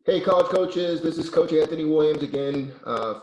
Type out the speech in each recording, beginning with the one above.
Hey, college coaches. This is Coach Anthony Williams again,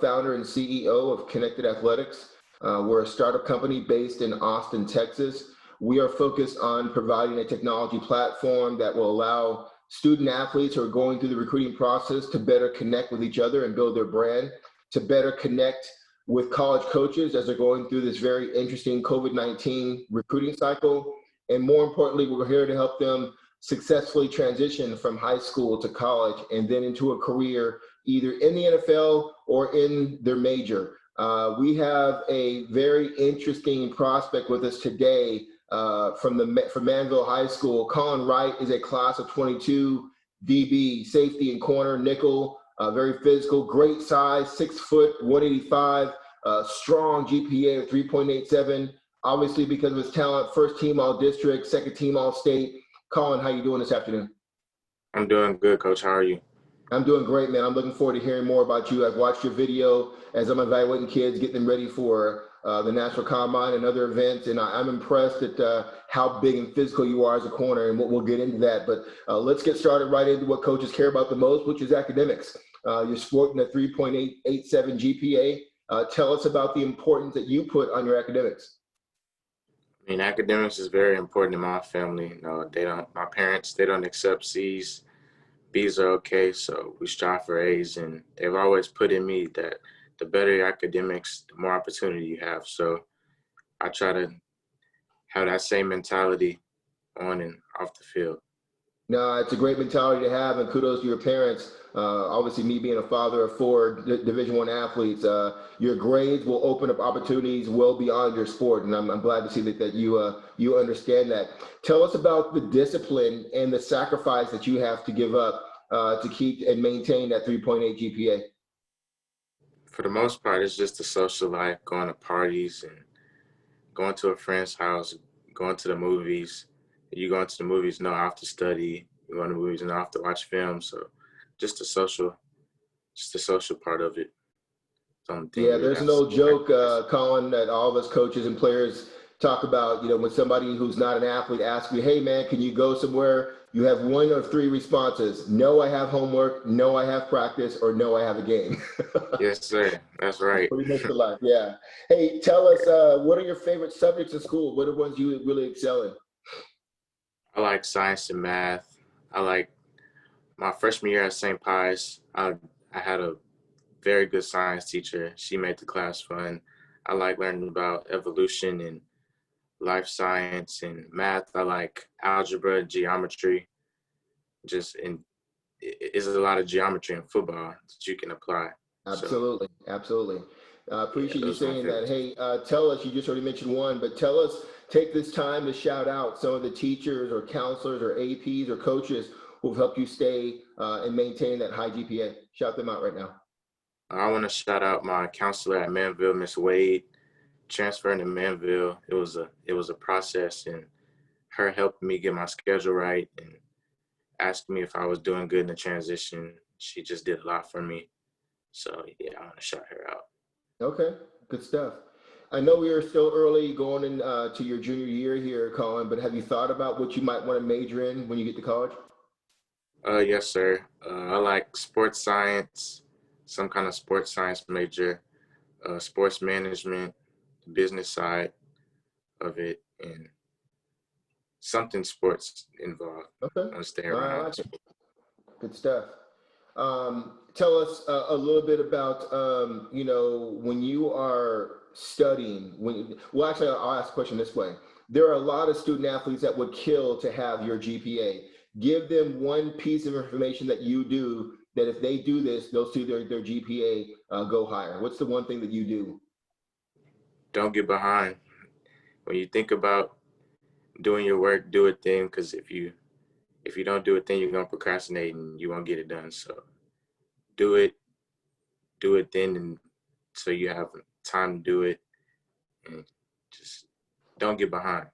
founder and CEO of Connected Athletics. We're a startup company based in Austin, Texas. We are focused on providing a technology platform that will allow student athletes who are going through the recruiting process to better connect with each other and build their brand, to better connect with college coaches as they're going through this very interesting COVID-19 recruiting cycle. And more importantly, we're here to help them successfully transition from high school to college and then into a career either in the NFL or in their major. We have a very interesting prospect with us today from Manvel High School. Collin Wright is a class of 22 DB, safety and corner, nickel, very physical, great size, 6 foot, 185, strong GPA of 3.87. Obviously, because of his talent, first team all district, second team all state. Collin, how you doing this afternoon? I'm doing good, Coach. How are you? I'm doing great, man. I'm looking forward to hearing more about you. I've watched your video as I'm evaluating kids, getting them ready for the National Combine and other events, and I'm impressed at how big and physical you are as a corner, and we'll get into that. But let's get started right into what coaches care about the most, which is academics. You're sporting a 3.887 GPA. Tell us about the importance that you put on your academics. I mean, academics is very important in my family. My parents, they don't accept C's. B's are okay, so we strive for A's, and they've always put in me that the better your academics, the more opportunity you have. So I try to have that same mentality on and off the field. No, it's a great mentality to have, and kudos to your parents. Obviously, me being a father of 4 Division I athletes, your grades will open up opportunities well beyond your sport, and I'm glad to see that you understand that. Tell us about the discipline and the sacrifice that you have to give up to keep and maintain that 3.8 GPA. For the most part, it's just the social life, going to parties and going to a friend's house, going to the movies. You go into the movies, no, I have to study. You go to the movies, no, I have to watch films. So just the social part of it. Yeah, there's an old joke, Collin, that all of us coaches and players talk about. You know, when somebody who's not an athlete asks you, "Hey, man, can you go somewhere?" You have one of 3 responses: "No, I have homework," "No, I have practice," or "No, I have a game." Yes, sir. That's right. Pretty much the life. Yeah. Hey, tell us, what are your favorite subjects in school? What are the ones you really excel in? I like science and math. I like my freshman year at St. Pius. I had a very good science teacher. She made the class fun. I like learning about evolution and life science and math. I like algebra, geometry. It's a lot of geometry in football that you can apply. Absolutely, absolutely. Yeah, Appreciate you those are my saying that. favorites. Hey, tell us, you just already mentioned one, but tell us, take this time to shout out some of the teachers or counselors or APs or coaches who've helped you stay and maintain that high GPA. Shout them out right now. I want to shout out my counselor at Manvel, Miss Wade. Transferring to Manvel, it was a process, and her helping me get my schedule right and asking me if I was doing good in the transition. She just did a lot for me. So yeah, I want to shout her out. Okay, good stuff. I know we are still early going in to your junior year here, Colin, but have you thought about what you might want to major in when you get to college? Yes, sir. I like sports science, some kind of sports science major, sports management, the business side of it, and something sports involved. Okay, I'm staying I around. like it. Good stuff. Tell us a little bit about, when you are studying, well, actually, I'll ask a question this way. There are a lot of student athletes that would kill to have your GPA. Give them one piece of information that you do that if they do this, they'll see their GPA go higher. What's the one thing that you do? Don't get behind. When you think about doing your work, do it then, because if you don't do it then, you're gonna procrastinate and you won't get it done. So do it, do it then, and so you have time to do it, and just don't get behind.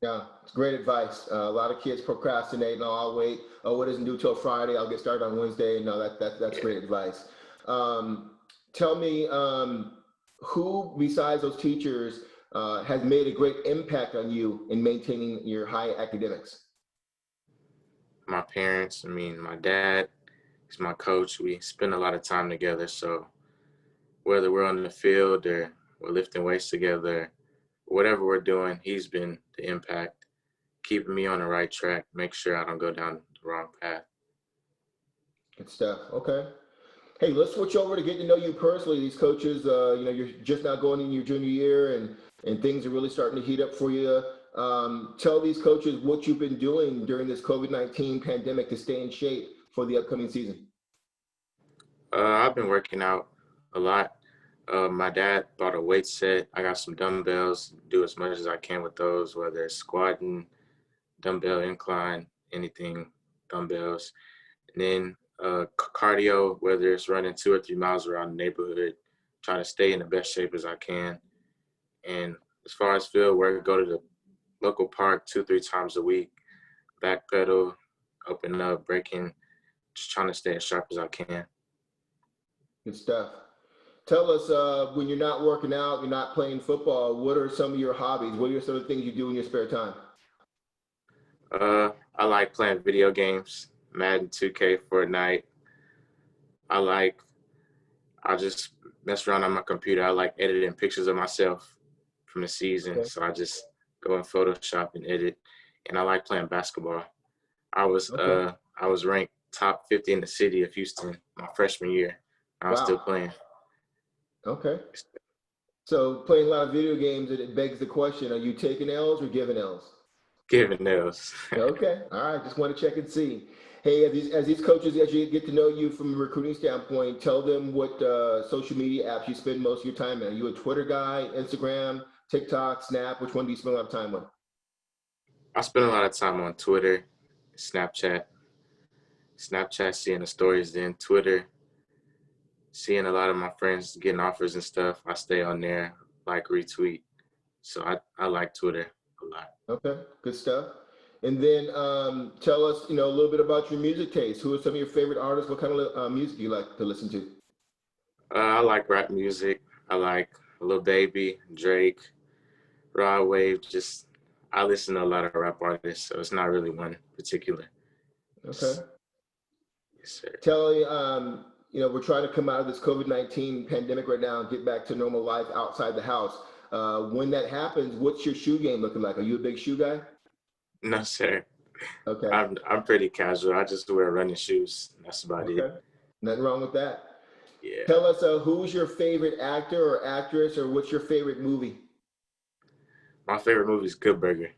Yeah, it's great advice. A lot of kids procrastinate. No, I'll wait. Oh, it doesn't do till Friday. I'll get started on Wednesday. No, that's Yeah. great advice. Um, Tell me, who besides those teachers has made a great impact on you in maintaining your high academics? My parents, I mean, my dad, He's my coach. We spend a lot of time together. So whether we're on the field or we're lifting weights together, whatever we're doing, he's been the impact, keeping me on the right track, make sure I don't go down the wrong path. Good stuff. Okay. Hey, let's switch over to get to know you personally. These coaches, you're just now going in your junior year, and things are really starting to heat up for you. Tell these coaches what you've been doing during this COVID-19 pandemic to stay in shape for the upcoming season. I've been working out a lot. My dad bought a weight set. I got some dumbbells. Do as much as I can with those, whether it's squatting, dumbbell incline, anything, dumbbells. And then cardio, whether it's running 2 or 3 miles around the neighborhood, trying to stay in the best shape as I can. And as far as field work, go to the local park 2, 3 times a week, back pedal, open up, breaking, just trying to stay as sharp as I can. Good stuff. Tell us, when you're not working out, you're not playing football, what are some of your hobbies? What are some of the things you do in your spare time? I like playing video games, Madden 2K, Fortnite. I just mess around on my computer. I like editing pictures of myself from the season. Okay. So I just go in Photoshop and edit. And I like playing basketball. I was Okay. I was ranked top 50 in the city of Houston my freshman year. I was still Wow. playing. Okay. So playing a lot of video games, it begs the question, are you taking L's or giving L's? Giving nails. Okay. All right. Just want to check and see. Hey, as these coaches, as you get to know you from a recruiting standpoint, tell them what social media apps you spend most of your time in. Are you a Twitter guy, Instagram, TikTok, Snap? Which one do you spend a lot of time with? I spend a lot of time on Twitter, Snapchat. Snapchat seeing the stories, then Twitter seeing a lot of my friends getting offers and stuff. I stay on there, like retweet. So I like Twitter a lot. Okay, good stuff. And then tell us, a little bit about your music taste. Who are some of your favorite artists? What kind of music do you like to listen to? I like rap music. I like Lil Baby, Drake, Rod Wave. Just I listen to a lot of rap artists, so it's not really one particular. Okay. Yes, sir. Tell me, we're trying to come out of this COVID-19 pandemic right now and get back to normal life outside the house. When that happens, what's your shoe game looking like? Are you a big shoe guy? No, sir. Okay. I'm pretty casual. I just wear running shoes. That's about it. Okay. Nothing wrong with that. Yeah. Tell us, who's your favorite actor or actress, or what's your favorite movie? My favorite movie is Good Burger.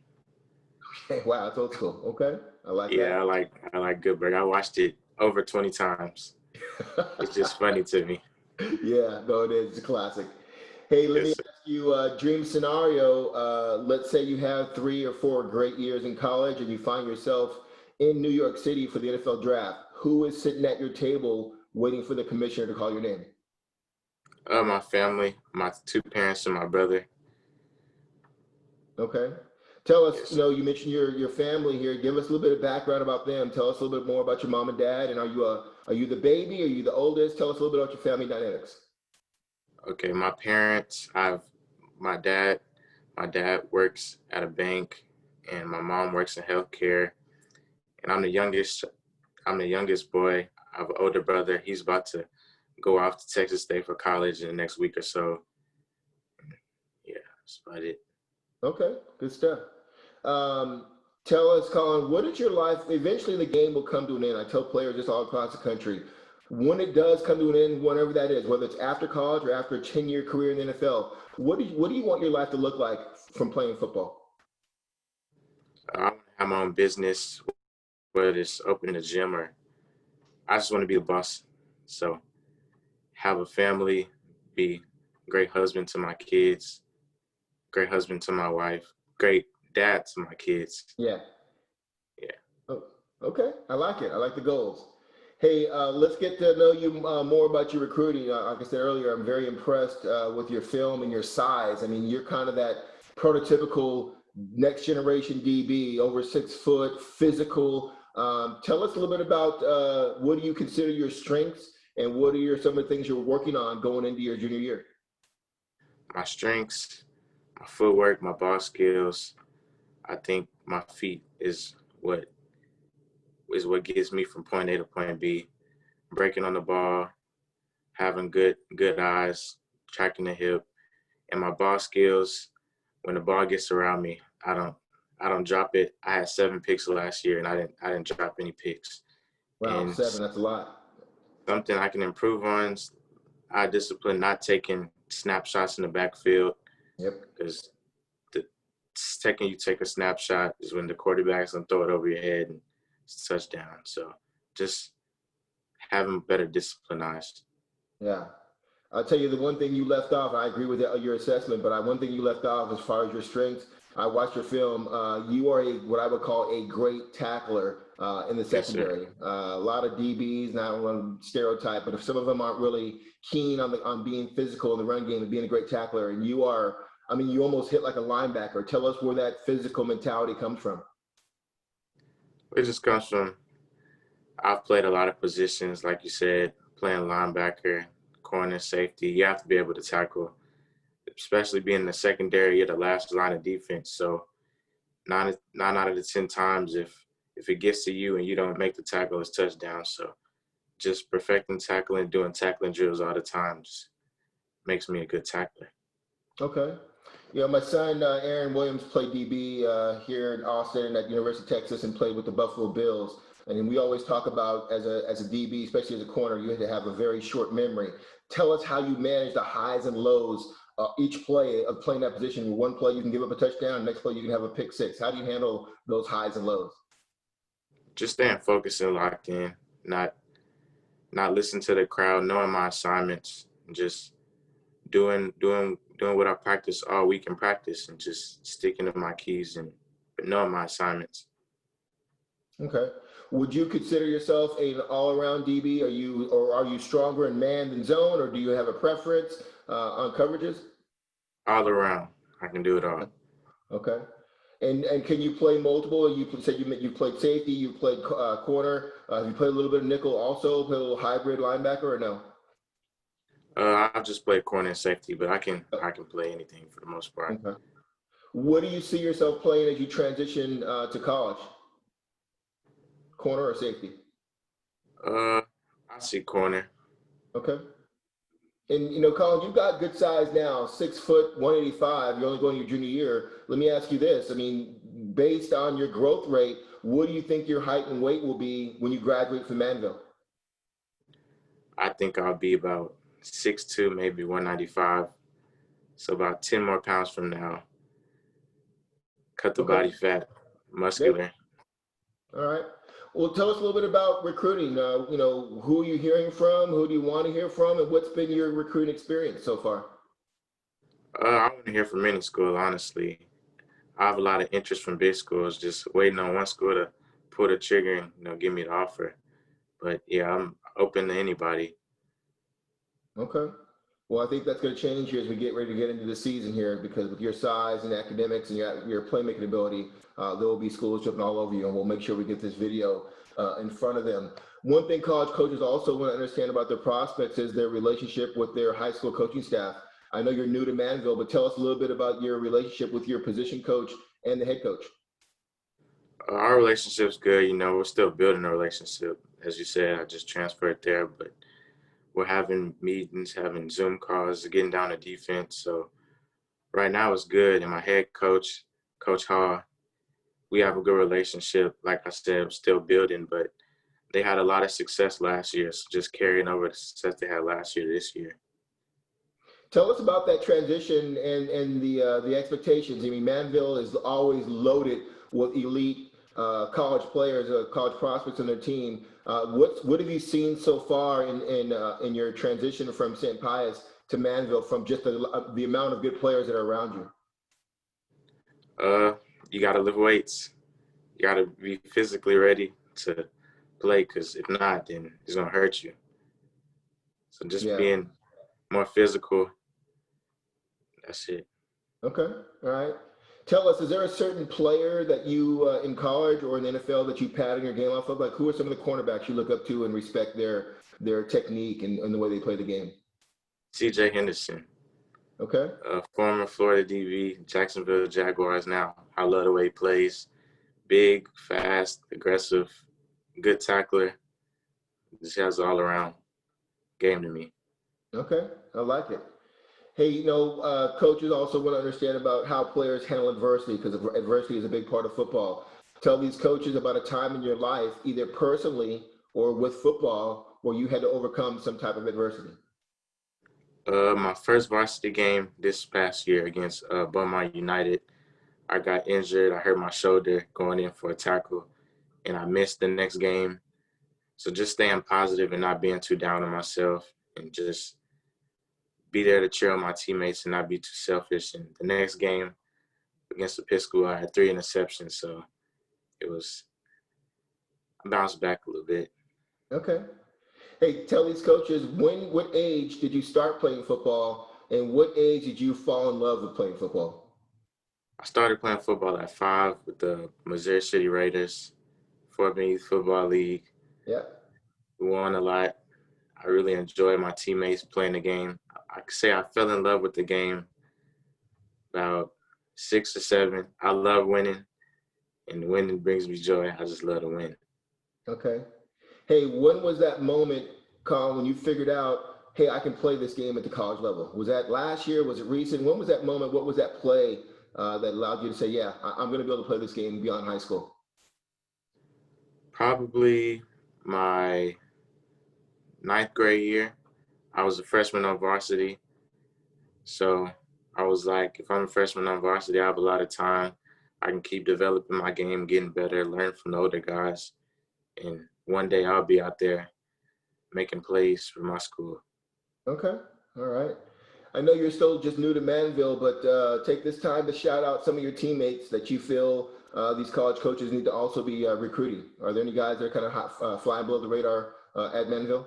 Hey, wow, that's old school. Okay, I like Yeah, that. I like Good Burger. I watched it over 20 times. It's just funny to me. Yeah, no, it is. It's a classic. Hey, let me Yes, sir. ask you a dream scenario. Let's say you have 3 or 4 great years in college and you find yourself in New York City for the NFL draft. Who is sitting at your table waiting for the commissioner to call your name? My family, my 2 parents and my brother. Okay. Tell us, Yes, sir. you mentioned your family here. Give us a little bit of background about them. Tell us a little bit more about your mom and dad. And are you the baby? Are you the oldest? Tell us a little bit about your family dynamics. Okay, my parents, my dad, my dad works at a bank and my mom works in healthcare. And I'm the youngest boy. I have an older brother. He's about to go off to Texas State for college in the next week or so. Yeah, that's about it. Okay, good stuff. Um, Tell us, Collin, what is your life? Eventually, the game will come to an end. I tell players this all across the country. When it does come to an end, whenever that is, whether it's after college or after a 10-year career in the NFL, what do you want your life to look like from playing football? I want to have my own business, whether it's opening a gym or I just want to be the boss. So have a family, be a great husband to my kids, great husband to my wife, great dad to my kids. Yeah. Yeah. Oh, okay, I like it. I like the goals. Hey, let's get to know you more about your recruiting. Like I said earlier, I'm very impressed with your film and your size. I mean, you're kind of that prototypical next generation DB, over 6 foot, physical. Tell us a little bit about what do you consider your strengths and what are some of the things you're working on going into your junior year? My strengths, my footwork, my ball skills. I think my feet what is what gets me from point A to point B. breaking on the ball, having good eyes, tracking the hip, and my ball skills. When the ball gets around me, I don't drop it. I had 7 picks last year, and I didn't drop any picks. Wow, And 7, that's a lot. something I can improve on is eye discipline, not taking snapshots in the backfield, Yep. because the second you take a snapshot is when the quarterback's gonna throw it over your head and it's a touchdown. So just having better discipline eyes. Yeah. I'll tell you the one thing you left off. I agree with your assessment, but one thing you left off as far as your strengths. I watched your film. You are what I would call a great tackler in the Yes, sir. secondary. A lot of DBs, not one stereotype, but if some of them aren't really keen on being physical in the run game and being a great tackler, and you are, I mean, you almost hit like a linebacker. Tell us where that physical mentality comes from. It just comes from I've played a lot of positions, like you said, playing linebacker, corner, safety. You have to be able to tackle, especially being in the secondary. You're the last line of defense. So nine out of the 10 times, if it gets to you and you don't make the tackle, it's touchdown. So just perfecting tackling, doing tackling drills all the time just makes me a good tackler. Okay. Yeah, my son Aaron Williams played DB here in Austin at University of Texas and played with the Buffalo Bills. And we always talk about as a DB, especially as a corner, you have to have a very short memory. Tell us how you manage the highs and lows each play of playing that position. One play you can give up a touchdown, next play you can have a pick six. How do you handle those highs and lows? Just staying focused and locked in, not listening to the crowd, knowing my assignments, and just doing what I practice all week in practice, and just sticking to my keys and knowing my assignments. Okay. Would you consider yourself an all-around DB? Are you stronger in man than zone, or do you have a preference on coverages? All around, I can do it all. Okay. And can you play multiple? You said you played safety, you played corner. You played a little bit of nickel also, play a little hybrid linebacker or no? I've just played corner and safety, but I can play anything for the most part. Okay. What do you see yourself playing as you transition to college? Corner or safety? I see corner. Okay. And Collin, you've got good size now, 6 foot, 185. You're only going your junior year. Let me ask you this. I mean, based on your growth rate, what do you think your height and weight will be when you graduate from Manvel? I think I'll be about 6'2", maybe 195. So about 10 more pounds from now. Cut the Okay. body fat, Great. muscular. All right. Well, tell us a little bit about recruiting. Who are you hearing from? Who do you want to hear from? And what's been your recruiting experience so far? I want to hear from any school, honestly. I have a lot of interest from big schools, just waiting on one school to pull the trigger and give me the offer. But yeah, I'm open to anybody. Okay. Well, I think that's going to change here as we get ready to get into the season here, because with your size and academics and your playmaking ability, there will be schools jumping all over you, and we'll make sure we get this video in front of them. One thing college coaches also want to understand about their prospects is their relationship with their high school coaching staff. I know you're new to Manvel, but tell us a little bit about your relationship with your position coach and the head coach. Our relationship's good. We're still building a relationship. As you said, I just transferred there, but we're having meetings, having Zoom calls, getting down to defense. So right now it's good. And my head coach, Coach Hall, we have a good relationship. Like I said, we're still building, but they had a lot of success last year. So just carrying over the success they had last year this year. Tell us about that transition and the expectations. I mean, Manvel is always loaded with elite college players, college prospects on their team. What have you seen so far in your transition from St. Pius to Manvel, from just the amount of good players that are around you? You got to lift weights. You got to be physically ready to play, because if not, then it's going to hurt you. So just Yeah. being more physical, that's it. Okay. All right. Tell us, is there a certain player that you in college or in the NFL that you pattern your game off of? Like, who are some of the cornerbacks you look up to and respect their technique and the way they play the game? C.J. Henderson, Okay. former Florida DB, Jacksonville Jaguars now. I love the way he plays. Big, fast, aggressive, good tackler. This has an all-around game to me. Okay, I like it. Hey, coaches also want to understand about how players handle adversity because adversity is a big part of football. Tell these coaches about a time in your life, either personally or with football, where you had to overcome some type of adversity. My first varsity game this past year against Beaumont United, I got injured. I hurt my shoulder going in for a tackle, and I missed the next game. So just staying positive and not being too down on myself, and just be there to cheer on my teammates and not be too selfish. And the next game against the pit school, I had 3 interceptions, so it was I bounced back a little bit. Okay. Hey, tell these coaches what age did you start playing football, and what age did you fall in love with playing football? I started playing football at 5 with the Missouri City Raiders, Fort Bend Youth Football League. Yeah. We won a lot. I really enjoyed my teammates playing the game. I could say I fell in love with the game about 6 or 7. I love winning, and winning brings me joy. I just love to win. Okay. Hey, when was that moment, Colin, when you figured out, hey, I can play this game at the college level? Was that last year? Was it recent? When was that moment? What was that play that allowed you to say, yeah, I'm going to be able to play this game beyond high school? Probably my 9th grade year. I was a freshman on varsity. So I was like, if I'm a freshman on varsity, I have a lot of time. I can keep developing my game, getting better, learn from the older guys. And one day I'll be out there making plays for my school. Okay. All right. I know you're still just new to Manvel, but take this time to shout out some of your teammates that you feel these college coaches need to also be recruiting. Are there any guys that are kind of hot, flying below the radar at Manvel?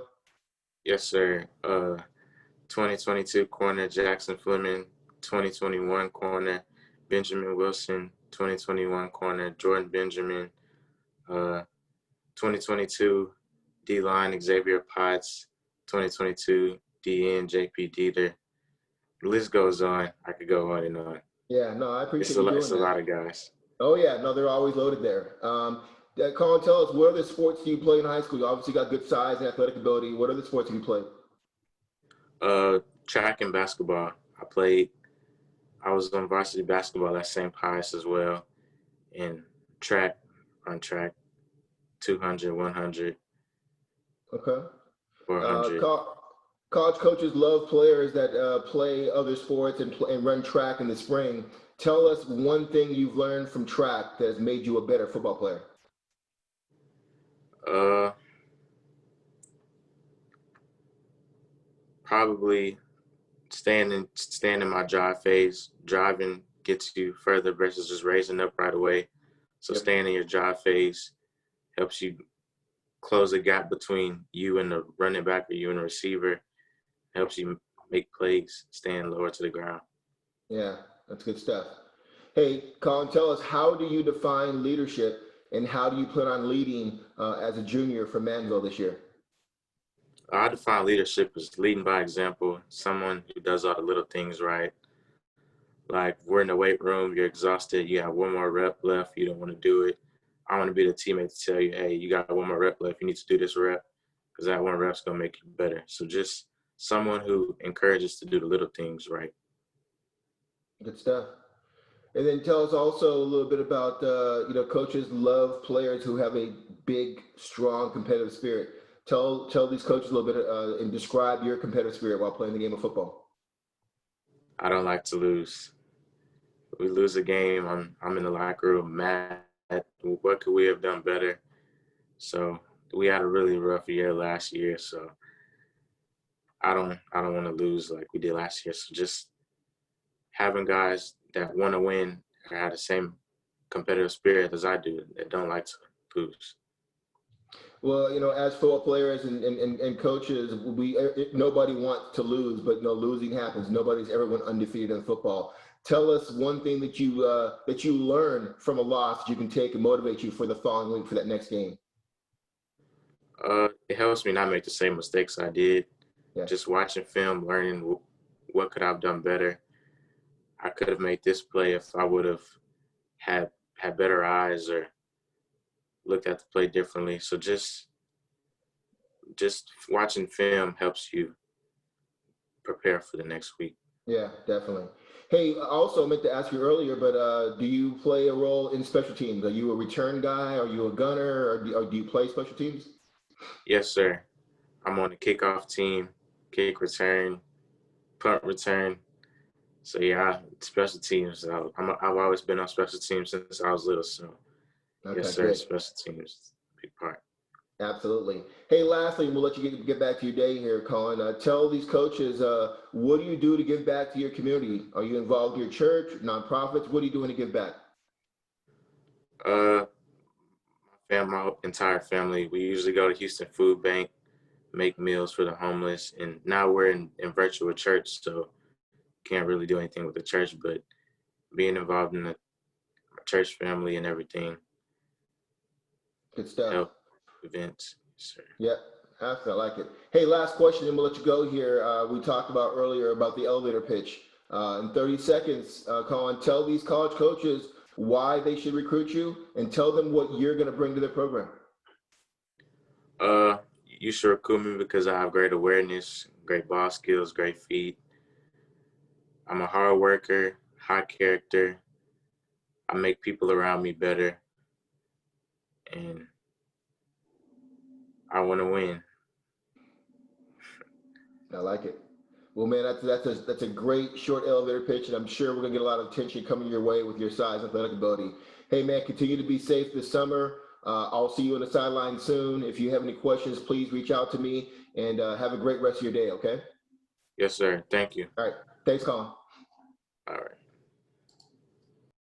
Yes, sir. 2022 corner Jackson Fleming, 2021 corner Benjamin Wilson, 2021 corner Jordan Benjamin, 2022 D-line Xavier Potts, 2022 DN JP Dieter. The list goes on. I could go on and on. Yeah, no, I It's appreciate a you lot. It's doing a that. lot of guys. Oh yeah, no, they're always loaded there. Colin, tell us, what other sports do you play in high school? You obviously got good size and athletic ability. What other sports have you played? Track and basketball. I played. I was on varsity basketball at St. Pius as well, and track, on track, 200, 100, Okay. 400. College coaches love players that play other sports and run track in the spring. Tell us one thing you've learned from track that has made you a better football player. Uh, Probably staying in my drive phase. Driving gets you further versus just raising up right away. So Yep. staying in your drive phase helps you close the gap between you and the running back or you and the receiver. Helps you make plays, staying lower to the ground. Yeah, that's good stuff. Hey, Colin, tell us, how do you define leadership and how do you plan on leading as a junior for Manville this year? I define leadership as leading by example, someone who does all the little things right. Like we're in the weight room, you're exhausted, you have one more rep left, you don't want to do it. I want to be the teammate to tell you, hey, you got one more rep left, you need to do this rep because that one rep's going to make you better. So just someone who encourages to do the little things right. Good stuff. And then tell us also a little bit about, coaches love players who have a big, strong competitive spirit. Tell these coaches a little bit and describe your competitive spirit while playing the game of football. I don't like to lose. If we lose a game, I'm in the locker room mad. What could we have done better? So we had a really rough year last year. So I don't want to lose like we did last year. So just having guys that want to win or have the same competitive spirit as I do that don't like to lose. Well, as football players and coaches, nobody wants to lose, but losing happens. Nobody's ever went undefeated in football. Tell us one thing that you learn from a loss that you can take and motivate you for the following week for that next game. It helps me not make the same mistakes I did. Yeah. Just watching film, learning what could I have done better. I could have made this play if I would have had better eyes or looked at the play differently. So just just watching film helps you prepare for the next week. Yeah, definitely. Hey, I also meant to ask you earlier, but do you play a role in special teams? Are you a return guy? Are you a gunner? Or do you play special teams? Yes, sir. I'm on the kickoff team, kick return, punt return. So yeah, special teams. I've always been on special teams since I was little. So yes, Okay, sir. great. Special teams, big part. Absolutely. Hey, lastly, we'll let you get back to your day here, Collin. Tell these coaches, what do you do to give back to your community? Are you involved in your church, nonprofits? What are you doing to give back? Uh, my entire family. We usually go to Houston Food Bank, make meals for the homeless, and now we're in virtual church, so can't really do anything with the church, but being involved in the church family and everything, Good stuff. help events, sir. Yep, I like it. Hey, last question, and we'll let you go here. We talked about earlier about the elevator pitch. In 30 seconds, Collin, tell these college coaches why they should recruit you and tell them what you're going to bring to their program. You should recruit me because I have great awareness, great ball skills, great feet. I'm a hard worker, high character. I make people around me better, and I want to win. I like it. Well, man, that's a great short elevator pitch, and I'm sure we're gonna get a lot of attention coming your way with your size and athletic ability. Hey, man, continue to be safe this summer. I'll see you on the sideline soon. If you have any questions, please reach out to me, and have a great rest of your day. Okay. Yes, sir. Thank you. All right. Thanks, Collin. All right.